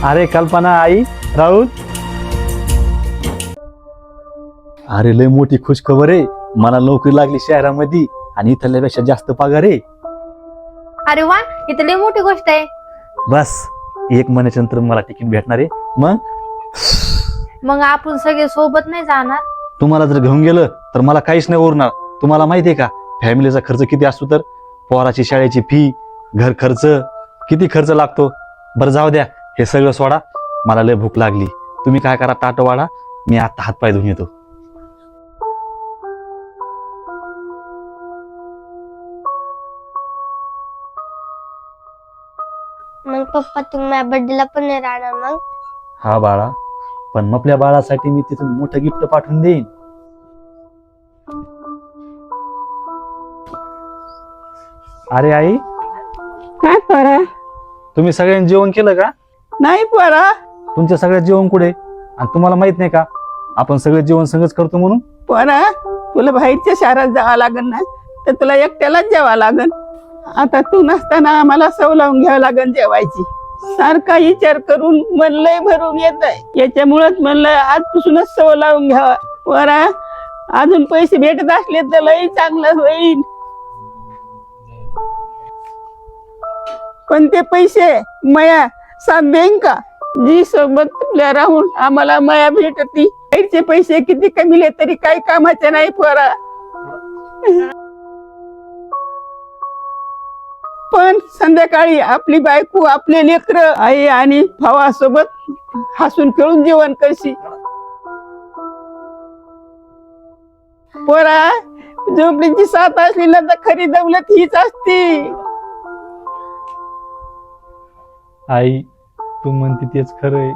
अरे कल्पना आई राहुल, अरे लय मोठी खुश खबर आहे. मला नोकरी लागली शहरामध्ये आणि इथल्यापेक्षा जास्त पगार आहे. अरे वा, ही तर लई मोठी गोष्ट आहे. बस 1 महिन्यानंतर मला तिकीट भेटणार आहे. मग मग आपण सगळे सोबत नाही जाणार? तुम्हाला जर घेऊन गेलं तर मला काहीच नाही उरणार. तुम्हाला माहितीये का फॅमिलीचा खर्च किती असतो? तर पोराची शाळेची फी, घर खर्च, किती खर्च लागतो. बरं जाऊ द्या, हे सगळं सोडा. मला लय भूक लागली. तुम्ही काय करा, ताट वाढा, मी आता हातपाय धुवून येतो. मग पप्पा तुम्ही माझ्या बर्थडेला पण नाही राहणार मग? हा बाळा, पण आपल्या बाळासाठी मी तिथून मोठं गिफ्ट पाठवून देईन. अरे आई, काय पोरा? तुम्ही सगळ्यांनी जेवण केलं का? नाही पोरा. तुमच्या सगळ्या जेवण कुठे? आणि तुम्हाला माहित नाही का आपण सगळे जेवण संगच करतो म्हणून? पोरा, तुला बाहेरच्या शहरात जावं लागेल ना, तर तुला एकट्यालाच जेवावं लागेल. आता तू नसताना आम्हाला सव लावून घ्यावं लागेल जेवायची. सारखा विचार करून मन लय भरून येत आहे. याच्यामुळेच म्हणलं आजपासूनच सव लावून घ्यावा. पोरा, अजून पैसे भेटत असले तर लय चांगलं होईल. पण ते पैसे माया साथ देईन का? जी सोबत तुला राहून आम्हाला माया भेटती. बाहेरचे पैसे किती कमीले तरी काही कामाचे नाही पोरा. पण संध्याकाळी आपली बायको, आपले लेकर, आई आणि भावासोबत हसून खेळून जेवण करशी. पोरा, झोपडीची साथ असली ना तर खरी दौलत हीच असती. आई, तू म्हणते तेच खरंय.